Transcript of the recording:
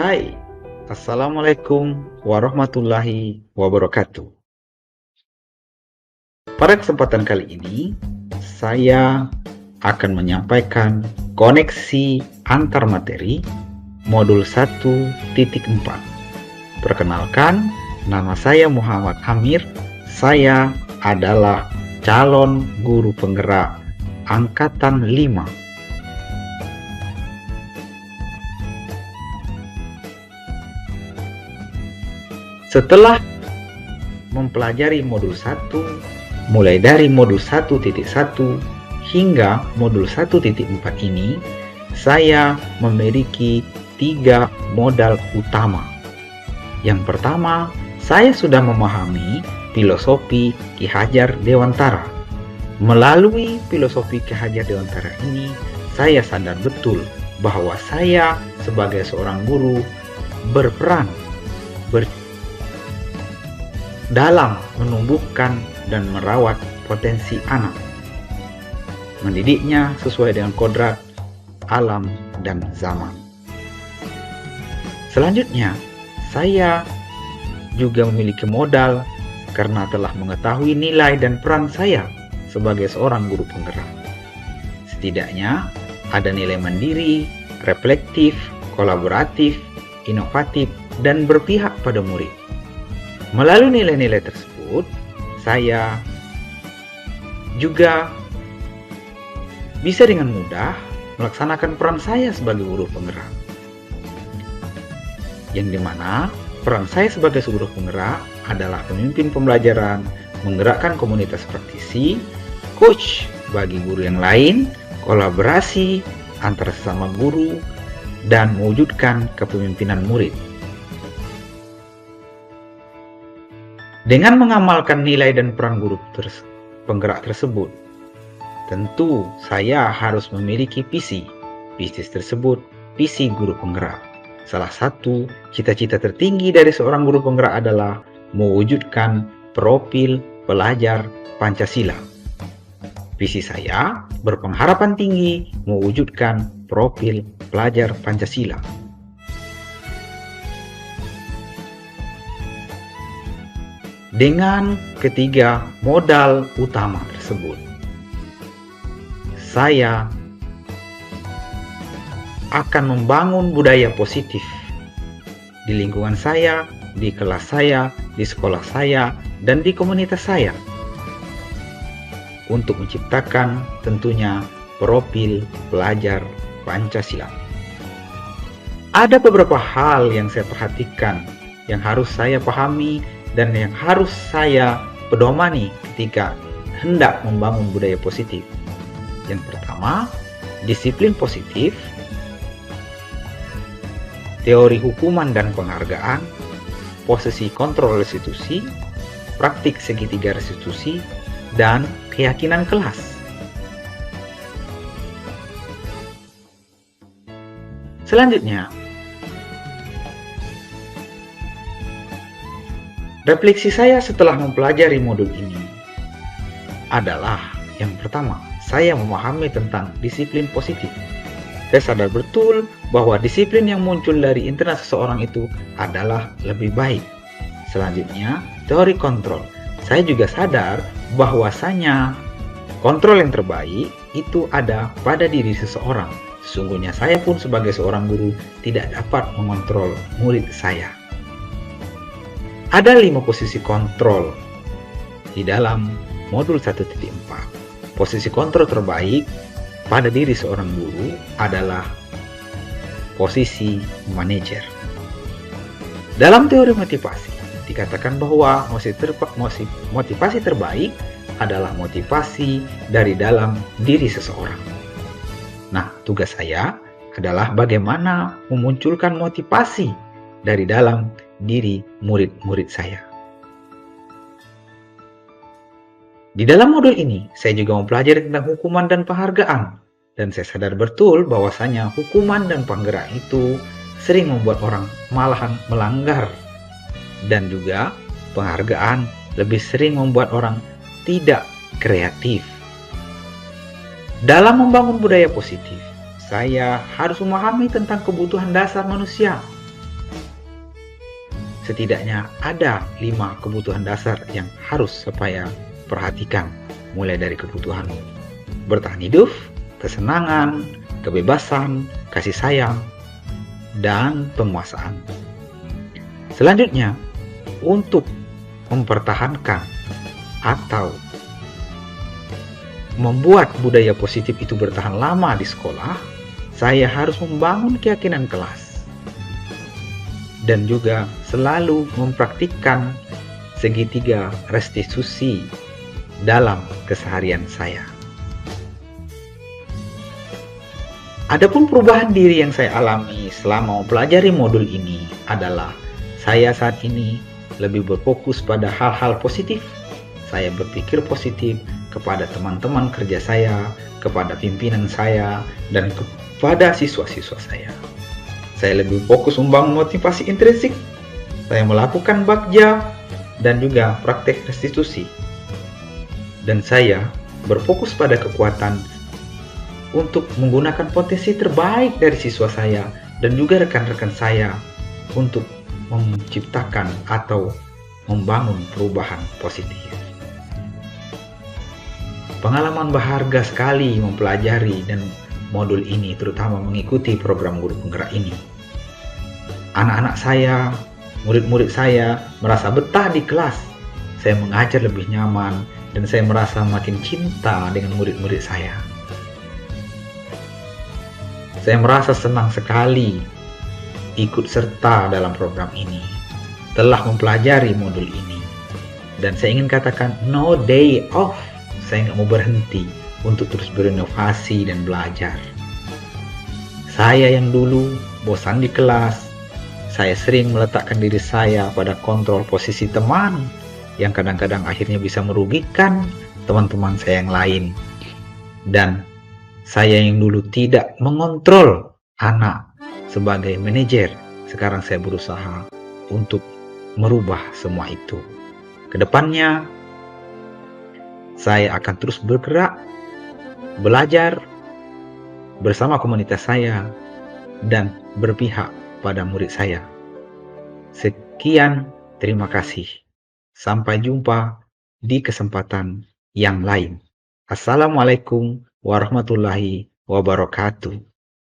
Hai, Assalamualaikum warahmatullahi wabarakatuh. Pada kesempatan kali ini, saya akan menyampaikan koneksi antar materi modul 1.4. Perkenalkan, nama saya Muhammad Amir. Saya adalah calon guru penggerak angkatan 5. Setelah mempelajari modul 1, mulai dari modul 1.1 hingga modul 1.4 ini, saya memiliki 3 modal utama. Yang pertama, saya sudah memahami filosofi Ki Hajar Dewantara. Melalui filosofi Ki Hajar Dewantara ini, saya sadar betul bahwa saya sebagai seorang guru berperan dalam menumbuhkan dan merawat potensi anak, mendidiknya sesuai dengan kodrat alam dan zaman. Selanjutnya, saya juga memiliki modal karena telah mengetahui nilai dan peran saya sebagai seorang guru penggerak. Setidaknya ada nilai mandiri, reflektif, kolaboratif, inovatif, dan berpihak pada murid. Melalui nilai-nilai tersebut, saya juga bisa dengan mudah melaksanakan peran saya sebagai guru penggerak. Yang dimana peran saya sebagai guru penggerak adalah pemimpin pembelajaran, menggerakkan komunitas praktisi, coach bagi guru yang lain, kolaborasi antara sesama guru, dan mewujudkan kepemimpinan murid. Dengan mengamalkan nilai dan peran guru penggerak tersebut, tentu saya harus memiliki visi. Visi tersebut, visi guru penggerak. Salah satu cita-cita tertinggi dari seorang guru penggerak adalah mewujudkan profil pelajar Pancasila. Visi saya berpengharapan tinggi mewujudkan profil pelajar Pancasila. Dengan ketiga modal utama tersebut, saya akan membangun budaya positif di lingkungan saya, di kelas saya, di sekolah saya, dan di komunitas saya untuk menciptakan tentunya profil pelajar Pancasila. Ada beberapa hal yang saya perhatikan, yang harus saya pahami, dan yang harus saya pedomani ketika hendak membangun budaya positif. Yang pertama, disiplin positif, teori hukuman dan penghargaan, posisi kontrol restitusi, praktik segitiga restitusi, dan keyakinan kelas. Selanjutnya, refleksi saya setelah mempelajari modul ini adalah yang pertama, saya memahami tentang disiplin positif. Saya sadar betul bahwa disiplin yang muncul dari internal seseorang itu adalah lebih baik. Selanjutnya, teori kontrol. Saya juga sadar bahwasanya kontrol yang terbaik itu ada pada diri seseorang. Sesungguhnya saya pun sebagai seorang guru tidak dapat mengontrol murid saya. Ada 5 posisi kontrol di dalam modul 1.4. Posisi kontrol terbaik pada diri seorang guru adalah posisi manajer. Dalam teori motivasi, dikatakan bahwa motivasi terbaik adalah motivasi dari dalam diri seseorang. Nah, tugas saya adalah bagaimana memunculkan motivasi dari dalam diri murid-murid saya. Di dalam modul ini, saya juga mempelajari tentang hukuman dan penghargaan. Dan saya sadar betul bahwasanya hukuman dan penghargaan itu sering membuat orang malahan melanggar. Dan juga penghargaan lebih sering membuat orang tidak kreatif. Dalam membangun budaya positif, saya harus memahami tentang kebutuhan dasar manusia. setidaknya ada 5 kebutuhan dasar yang harus supaya perhatikan, mulai dari kebutuhan bertahan hidup, kesenangan, kebebasan, kasih sayang, dan penguasaan. Selanjutnya, untuk mempertahankan atau membuat budaya positif itu bertahan lama di sekolah, saya harus membangun keyakinan kelas dan juga selalu mempraktikkan segitiga restitusi dalam keseharian saya. Adapun perubahan diri yang saya alami selama mempelajari modul ini adalah saya saat ini lebih berfokus pada hal-hal positif. Saya berpikir positif kepada teman-teman kerja saya, kepada pimpinan saya, dan kepada siswa-siswa saya. Saya lebih fokus membangun motivasi intrinsik. Saya melakukan bakja dan juga praktek restitusi. Dan saya berfokus pada kekuatan untuk menggunakan potensi terbaik dari siswa saya dan juga rekan-rekan saya untuk menciptakan atau membangun perubahan positif. Pengalaman berharga sekali mempelajari dan modul ini, terutama mengikuti program guru penggerak ini. Anak-anak saya, murid-murid saya merasa betah di kelas. Saya mengajar lebih nyaman dan saya merasa makin cinta dengan murid-murid saya. Saya merasa senang sekali ikut serta dalam program ini, telah mempelajari modul ini, dan saya ingin katakan no day off. Saya nggak mau berhenti untuk terus berinovasi dan belajar. Saya yang dulu bosan di kelas, saya sering meletakkan diri saya pada kontrol posisi teman yang kadang-kadang akhirnya bisa merugikan teman-teman saya yang lain. Dan saya yang dulu tidak mengontrol anak sebagai manajer, sekarang saya berusaha untuk merubah semua itu. Kedepannya, saya akan terus bergerak, belajar bersama komunitas saya, dan berpihak pada murid saya. Sekian, terima kasih. Sampai jumpa di kesempatan yang lain. Assalamualaikum warahmatullahi wabarakatuh.